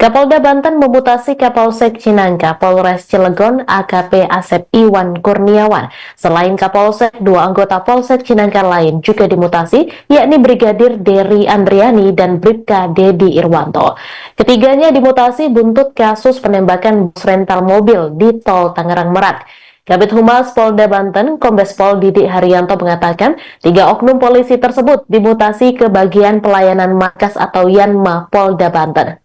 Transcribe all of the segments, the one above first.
Kapolda Banten memutasi Kapolsek Cinangka, Polres Cilegon, AKP Asep Iwan Kurniawan. Selain Kapolsek, dua anggota Polsek Cinangka lain juga dimutasi, yakni Brigadir Dery Andriani dan Bribka Dedi Irwanto. Ketiganya dimutasi buntut kasus penembakan bus rental mobil di Tol Tangerang Merak. Kabid Humas Polda Banten, Kombes Pol Didik Haryanto mengatakan, 3 oknum polisi tersebut dimutasi ke bagian pelayanan markas atau Yanma Polda Banten.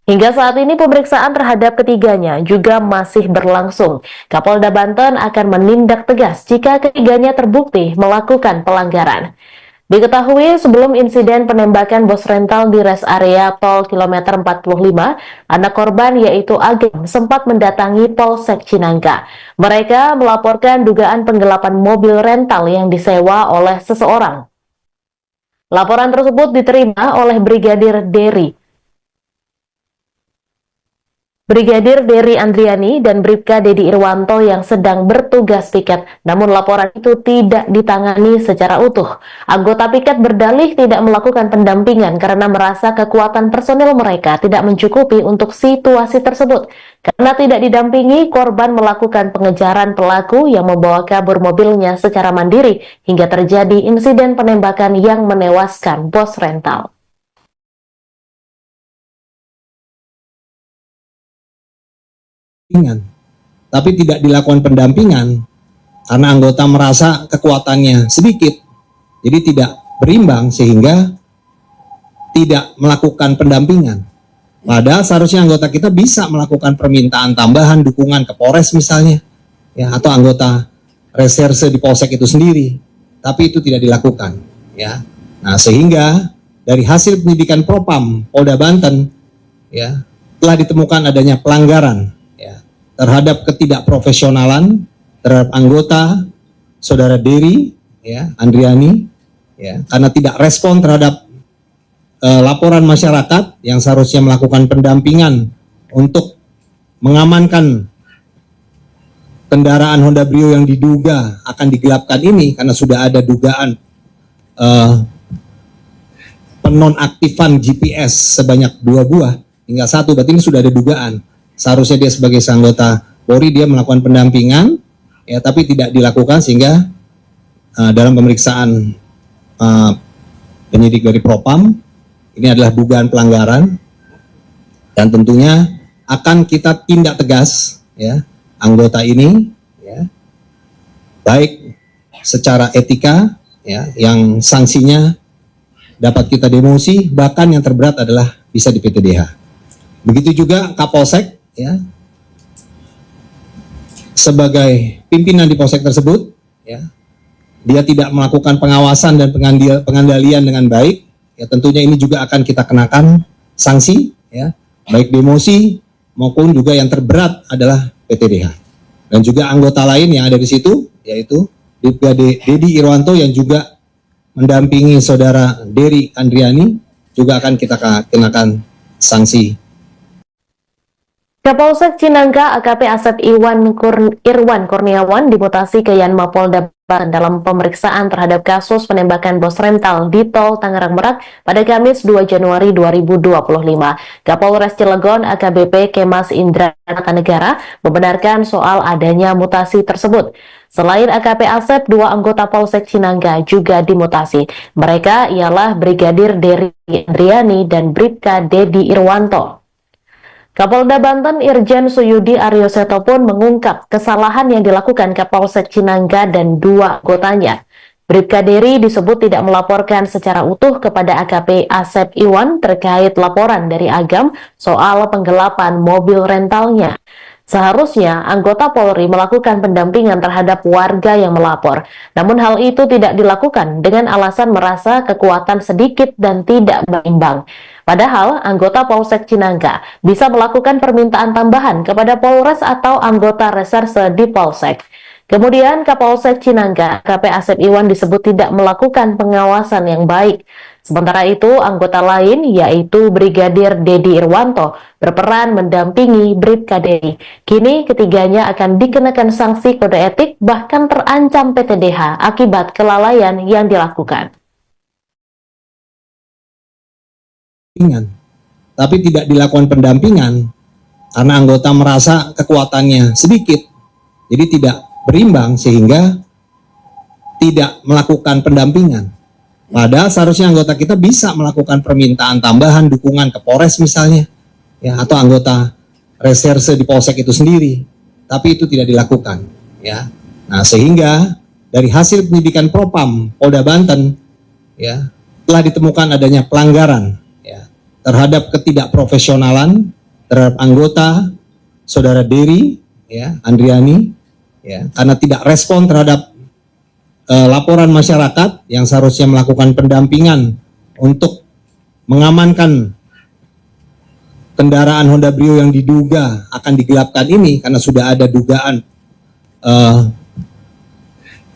Hingga saat ini pemeriksaan terhadap ketiganya juga masih berlangsung. Kapolda Banten akan menindak tegas jika ketiganya terbukti melakukan pelanggaran. Diketahui sebelum insiden penembakan bus rental di rest area tol kilometer 45, anak korban yaitu Agam sempat mendatangi Polsek Cinangka. Mereka melaporkan dugaan penggelapan mobil rental yang disewa oleh seseorang. Laporan tersebut diterima oleh Brigadir Dery Andriani dan Bribka Dedi Irwanto yang sedang bertugas piket, namun laporan itu tidak ditangani secara utuh. Anggota piket berdalih tidak melakukan pendampingan karena merasa kekuatan personel mereka tidak mencukupi untuk situasi tersebut. Karena tidak didampingi, korban melakukan pengejaran pelaku yang membawa kabur mobilnya secara mandiri hingga terjadi insiden penembakan yang menewaskan bos rental. Tapi tidak dilakukan pendampingan karena anggota merasa kekuatannya sedikit, jadi tidak berimbang sehingga tidak melakukan pendampingan. Padahal seharusnya anggota kita bisa melakukan permintaan tambahan dukungan ke Polres misalnya, ya, atau anggota reserse di Polsek itu sendiri, tapi itu tidak dilakukan, ya. Nah, sehingga dari hasil penyidikan Propam Polda Banten, ya, telah ditemukan adanya pelanggaran terhadap ketidakprofesionalan terhadap anggota saudara Dery, ya, Andriani, ya, karena tidak respon terhadap laporan masyarakat yang seharusnya melakukan pendampingan untuk mengamankan kendaraan Honda Brio yang diduga akan digelapkan ini, karena sudah ada dugaan penonaktifan GPS sebanyak 2 buah, tinggal 1, berarti ini sudah ada dugaan. Seharusnya dia sebagai anggota Polri dia melakukan pendampingan, ya, tapi tidak dilakukan sehingga dalam pemeriksaan penyidik dari Propam ini adalah dugaan pelanggaran dan tentunya akan kita tindak tegas, ya, anggota ini, ya, baik secara etika, ya, yang sanksinya dapat kita demosi, bahkan yang terberat adalah bisa di PTDH. Begitu juga Kapolsek, ya, sebagai pimpinan di Polsek tersebut, ya, dia tidak melakukan pengawasan dan pengandalian dengan baik, ya, tentunya ini juga akan kita kenakan sanksi, ya, baik demosi maupun juga yang terberat adalah PTDH. Dan juga anggota lain yang ada di situ, yaitu Bribka Dedi Irwanto yang juga mendampingi saudara Dery Andriani, juga akan kita kenakan sanksi. Kapolsek Cinangka AKP Asep Irwan Kurniawan dimutasi ke Yanma Polda Banten dalam pemeriksaan terhadap kasus penembakan bos rental di Tol Tangerang Merak pada Kamis 2 Januari 2025. Kapolres Cilegon AKBP Kemas Indra Negara membenarkan soal adanya mutasi tersebut. Selain AKP Asep, 2 anggota Polsek Cinangka juga dimutasi. Mereka ialah Brigadir Dery Andriani dan Bribka Dedi Irwanto. Kapolda Banten Irjen Suyudi Aryoseto pun mengungkap kesalahan yang dilakukan Kapolsek Cinangka dan 2 anggotanya. Bribka Dery disebut tidak melaporkan secara utuh kepada AKP Asep Iwan terkait laporan dari Agam soal penggelapan mobil rentalnya. Seharusnya anggota Polri melakukan pendampingan terhadap warga yang melapor. Namun hal itu tidak dilakukan dengan alasan merasa kekuatan sedikit dan tidak berimbang. Padahal anggota Polsek Cinangka bisa melakukan permintaan tambahan kepada Polres atau anggota reserse di Polsek. Kemudian Kapolsek Cinangka, AKP Asep Iwan disebut tidak melakukan pengawasan yang baik. Sementara itu, anggota lain yaitu Brigadir Dedi Irwanto berperan mendampingi Bribka Dery. Kini ketiganya akan dikenakan sanksi kode etik bahkan terancam PTDH akibat kelalaian yang dilakukan. tapi tidak dilakukan pendampingan karena anggota merasa kekuatannya sedikit, jadi tidak berimbang sehingga tidak melakukan pendampingan. Padahal seharusnya anggota kita bisa melakukan permintaan tambahan dukungan ke Polres misalnya, ya, atau anggota reserse di Polsek itu sendiri, tapi itu tidak dilakukan, ya. Nah, sehingga dari hasil penyidikan Propam Polda Banten, ya, telah ditemukan adanya pelanggaran, ya, terhadap ketidakprofesionalan terhadap anggota Saudara Dery, ya, Andriani, ya, karena tidak respon terhadap laporan masyarakat yang seharusnya melakukan pendampingan untuk mengamankan kendaraan Honda Brio yang diduga akan digelapkan ini, karena sudah ada dugaan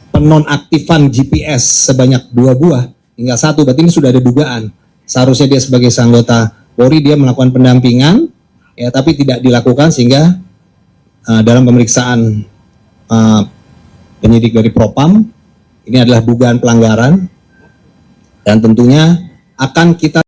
penonaktifan GPS sebanyak 2 buah hingga 1, berarti ini sudah ada dugaan. Seharusnya dia sebagai anggota Polri dia melakukan pendampingan, ya, tapi tidak dilakukan sehingga dalam pemeriksaan penyidik dari Propam ini adalah dugaan pelanggaran dan tentunya akan kita